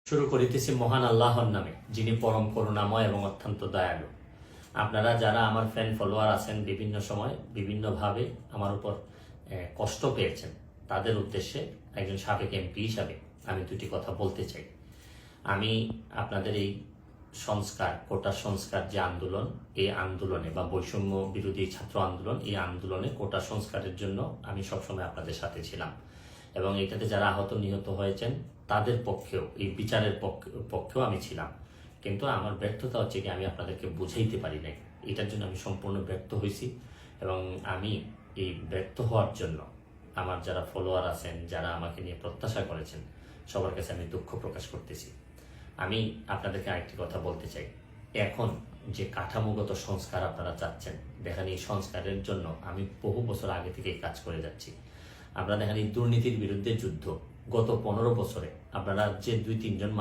শুরু করিতেছি মহান আল্লাহর নামে, যিনি পরম করুণাময় এবং অত্যন্ত দয়ালু। আপনারা যারা আমার ফ্যান ফলোয়ার আছেন, বিভিন্ন সময় বিভিন্নভাবে আমার উপর কষ্ট পেয়েছেন, তাদের উদ্দেশ্যে একজন সাবেক এমপি হিসাবে আমি দুটি কথা বলতে চাই। আমি আপনাদের এই সংস্কার, কোটা সংস্কার যে আন্দোলন, এই আন্দোলনে বা বৈষম্য বিরোধী ছাত্র আন্দোলন, এই আন্দোলনে কোটা সংস্কারের জন্য আমি সবসময় আপনাদের সাথে ছিলাম এবং এটাতে যারা আহত নিহত হয়েছেন তাদের পক্ষেও, এই বিচারের পক্ষেও আমি ছিলাম। কিন্তু আমার ব্যর্থতা হচ্ছে কি, আমি আপনাদেরকে বুঝাইতে পারি নাই। এটার জন্য আমি সম্পূর্ণ ব্যর্থ হয়েছি এবং আমি এই ব্যর্থ হওয়ার জন্য আমার যারা ফলোয়ার আছেন, যারা আমাকে নিয়ে প্রত্যাশা করেছেন, সবার কাছে আমি দুঃখ প্রকাশ করতেছি। আমি আপনাদেরকে আরেকটি কথা বলতে চাই। এখন যে কাঠামোগত সংস্কার আপনারা চাচ্ছেন, দেখেন এই সংস্কারের জন্য আমি বহু বছর আগে থেকেই কাজ করে যাচ্ছি। আপনারা দেখেন এই দুর্নীতির বিরুদ্ধে যুদ্ধ গত 15 বছরে আপনারা যে 2-3 জন